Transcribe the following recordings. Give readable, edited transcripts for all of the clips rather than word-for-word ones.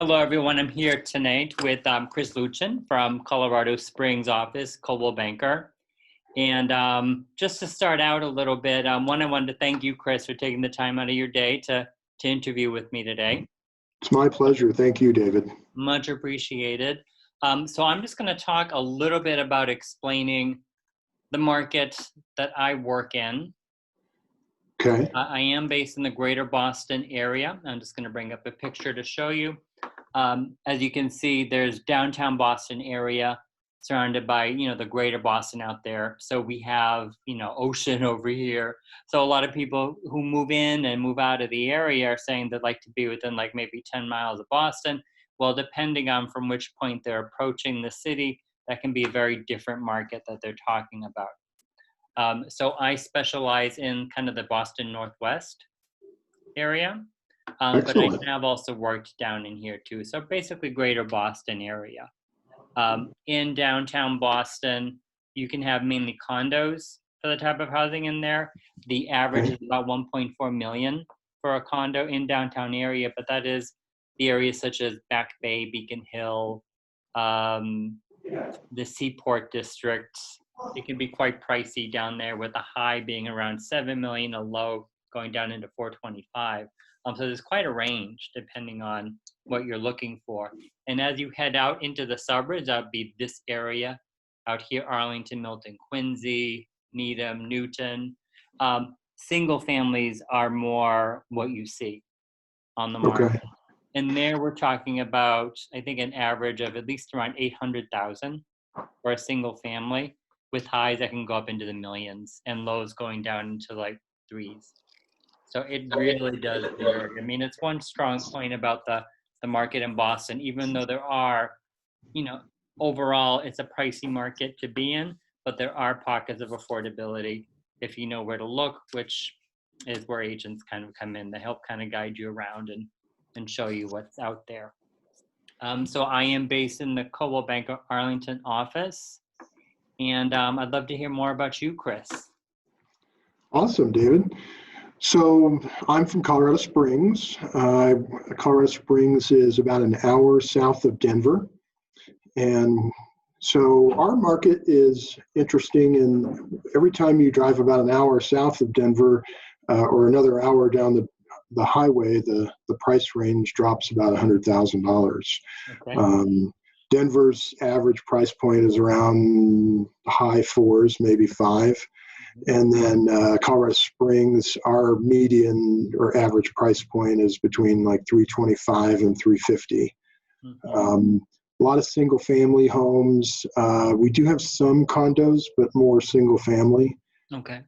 Hello, everyone. I'm here tonight with Chris Lutyen from Colorado Springs office, Coldwell Banker. And just to start out a little bit, I wanted to thank you, Chris, for taking the time out of your day to interview with me today. It's my pleasure. Thank you, David. Much appreciated. So I'm just going to talk a little bit about explaining the market that I work in. Okay. I am based in the greater Boston area. I'm just going to bring up a picture to show you. As you can see, there's downtown Boston area surrounded by, the greater Boston out there. So we have, ocean over here. So a lot of people who move in and move out of the area are saying they'd like to be within like maybe 10 miles of Boston. Well, depending on from which point they're approaching the city, that can be a very different market that they're talking about. So I specialize in kind of the Boston Northwest area, but I have also worked down in here too. So basically greater Boston area. In downtown Boston, you can have mainly condos for the type of housing in there. The average is about 1.4 million for a condo in downtown area, but that is the areas such as Back Bay, Beacon Hill, the Seaport District. It can be quite pricey down there, with a high being around 7 million, a low going down into 425. So there's quite a range depending on what you're looking for. And as you head out into the suburbs, that would be this area out here: Arlington, Milton, Quincy, Needham, Newton. Single families are more what you see on the market. Okay. And there we're talking about, I think, an average of at least around 800,000 for a single family, with highs that can go up into the millions and lows going down into like threes. So it really does vary. I mean, it's one strong point about the market in Boston, even though there are, overall it's a pricey market to be in, but there are pockets of affordability if you know where to look, which is where agents kind of come in. They help kind of guide you around and show you what's out there. So I am based in the Coldwell Banker Arlington office. And I'd love to hear more about you, Chris. Awesome, David. So I'm from Colorado Springs. Colorado Springs is about an hour south of Denver. And so our market is interesting. And every time you drive about an hour south of Denver or another hour down the highway, the price range drops about $100,000. Okay. Denver's average price point is around high fours, maybe $5. And then Colorado Springs, our median or average price point is between like $325 and $350. Mm-hmm. A lot of single family homes. We do have some condos, but more single family. Okay.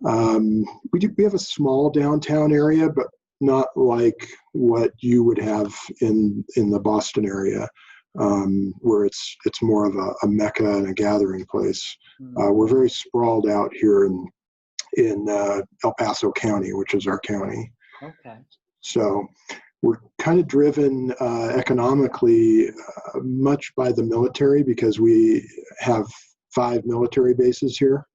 We have a small downtown area, but not like what you would have in the Boston area. Where it's more of a mecca and a gathering place. We're very sprawled out here in El Paso County, which is our county. Okay. So we're kind of driven economically much by the military, because we have 5 military bases here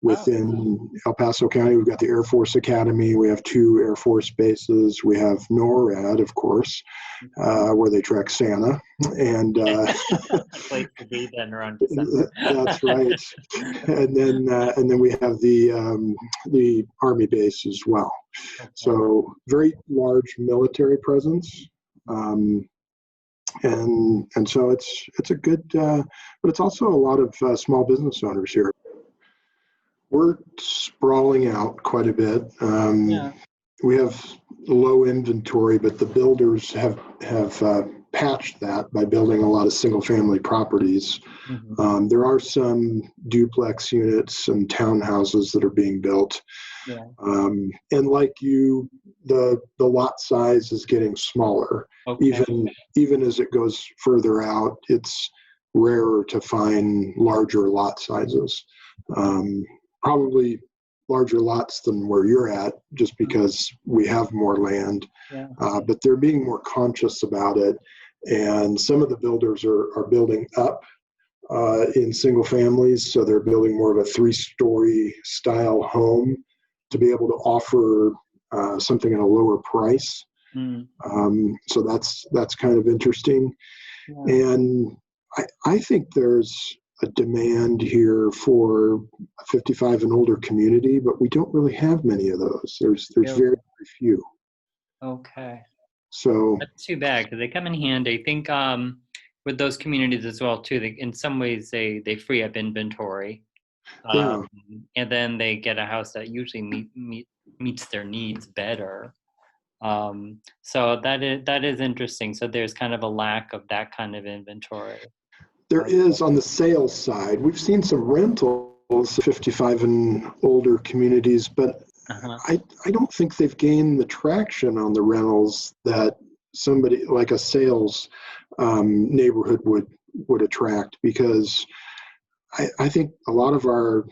within El Paso County. We've got the Air Force Academy. We have 2 Air Force bases. We have NORAD, of course, where they track Santa. And place to be then around December. That's right. And then we have the Army base as well. Okay. So very large military presence. And so it's a good, but it's also a lot of small business owners here. We're sprawling out quite a bit. We have low inventory, but the builders have patched that by building a lot of single-family properties. Mm-hmm. There are some duplex units, some townhouses that are being built. Yeah. And like you, the lot size is getting smaller. Okay. Even as it goes further out, it's rarer to find larger lot sizes. Probably larger lots than where you're at, just because we have more land. Yeah. But they're being more conscious about it. And some of the builders are building up in single families. So they're building more of a 3-story style home to be able to offer something at a lower price. Mm. So that's kind of interesting. Yeah. And I think there's a demand here for a 55 and older community, but we don't really have many of those. There's Really? very, very few. Okay. So That's too bad because they come in handy. I think with those communities as well too. In some ways, they free up inventory, yeah, and then they get a house that usually meets their needs better. So that is interesting. So there's kind of a lack of that kind of inventory. there is on the sales side. We've seen some rentals, 55 and older communities, but Uh-huh. I don't think they've gained the traction on the rentals that somebody like a sales neighborhood would attract, because I think a lot of our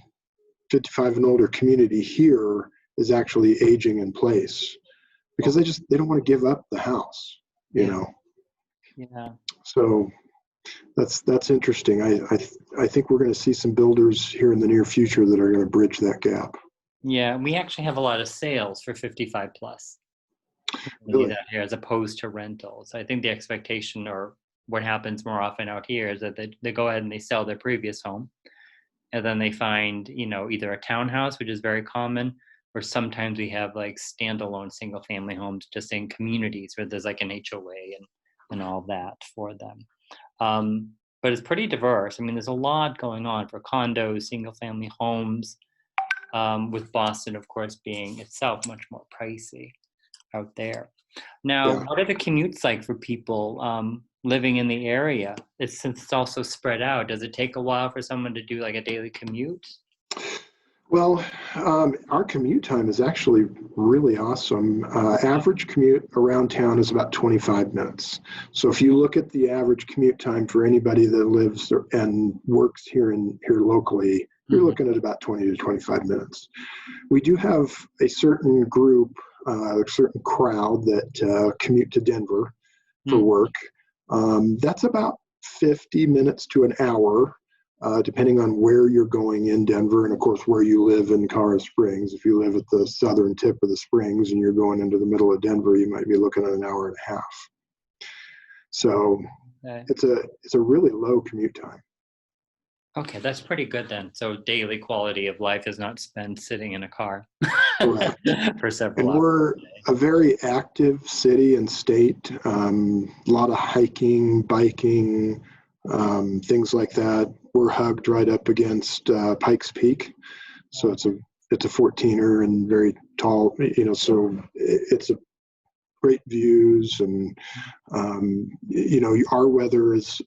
55 and older community here is actually aging in place because they don't want to give up the house, you Yeah. know. Yeah. So that's interesting. I think we're going to see some builders here in the near future that are going to bridge that gap. Yeah. We actually have a lot of sales for 55 plus. Really? Out here as opposed to rentals. I think the expectation, or what happens more often out here, is that they go ahead and they sell their previous home, and then they find, either a townhouse, which is very common, or sometimes we have like standalone single family homes just in communities where there's like an HOA and all that for them. But it's pretty diverse. I mean, there's a lot going on for condos, single family homes, with Boston, of course, being itself much more pricey out there. Now, Yeah. what are the commutes like for people living in the area? Since it's also spread out, does it take a while for someone to do like a daily commute? Well, our commute time is actually really awesome. Average commute around town is about 25 minutes. So if you look at the average commute time for anybody that lives and works here locally, you're looking at about 20 to 25 minutes. We do have a certain group, a certain crowd that commute to Denver for work. That's about 50 minutes to an hour. Depending on where you're going in Denver, and of course where you live in Colorado Springs. If you live at the southern tip of the Springs and you're going into the middle of Denver, you might be looking at an hour and a half. So it's a really low commute time. Okay, that's pretty good then. So daily quality of life is not spent sitting in a car for several And hours. we're a very active city and state. A lot of hiking, biking, things like that. We're hugged right up against Pikes Peak, so it's a 14er and very tall. So it's a great views, and our weather is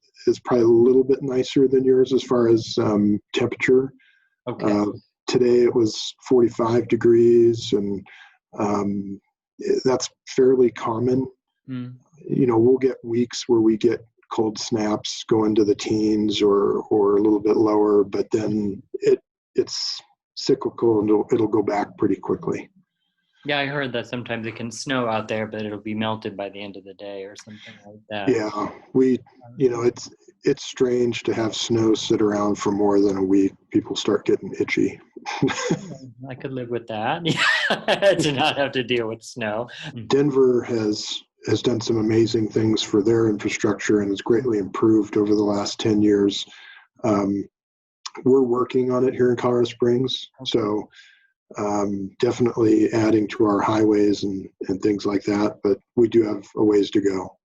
probably a little bit nicer than yours as far as temperature. Okay. Today it was 45 degrees, and that's fairly common. We'll get weeks where we get cold snaps going to the teens or a little bit lower, but then it's cyclical and it'll go back pretty quickly. Yeah, I heard that sometimes it can snow out there, but it'll be melted by the end of the day or something like that. Yeah, it's strange to have snow sit around for more than a week. People start getting itchy. I could live with that. To not have to deal with snow. Denver has done some amazing things for their infrastructure and has greatly improved over the last 10 years. We're working on it here in Colorado Springs. So definitely adding to our highways and things like that, but we do have a ways to go.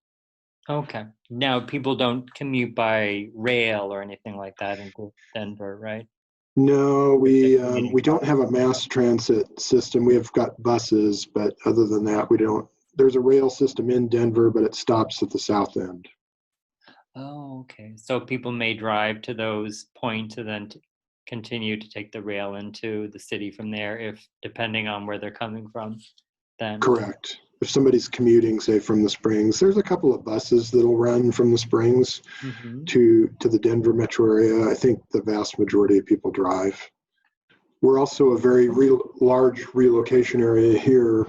Okay. Now, people don't commute by rail or anything like that into Denver, right? No, we don't have a mass transit system. We have got buses, but other than that, we don't. There's a rail system in Denver, but it stops at the south end. Oh, okay. So people may drive to those points and then continue to take the rail into the city from there, depending on where they're coming from. Then correct. If somebody's commuting, say from the Springs, there's a couple of buses that'll run from the Springs to the Denver metro area. I think the vast majority of people drive. We're also a very large relocation area here.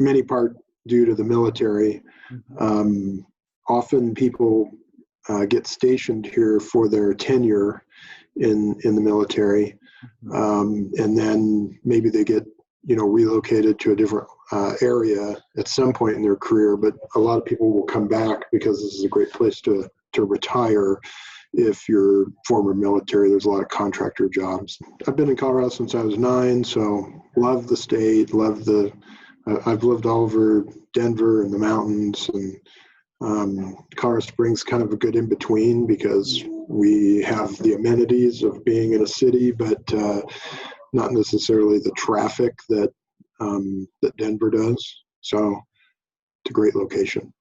Many part due to the military. Often people get stationed here for their tenure in the military, and then maybe they get relocated to a different area at some point in their career, but a lot of people will come back because this is a great place to retire if you're former military. There's a lot of contractor jobs. I've been in Colorado since I was 9, so love the state, I've lived all over Denver and the mountains, and Colorado Springs kind of a good in-between because we have the amenities of being in a city, but not necessarily the traffic that Denver does. So it's a great location.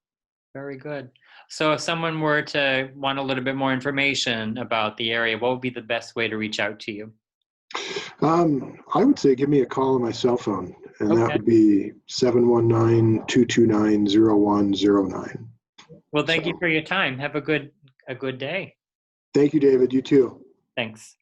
Very good. So if someone were to want a little bit more information about the area, what would be the best way to reach out to you? I would say give me a call on my cell phone, and Okay. that would be 719-229-0109. Well, thank you for your time. Have a good day. Thank you, David. You too. Thanks.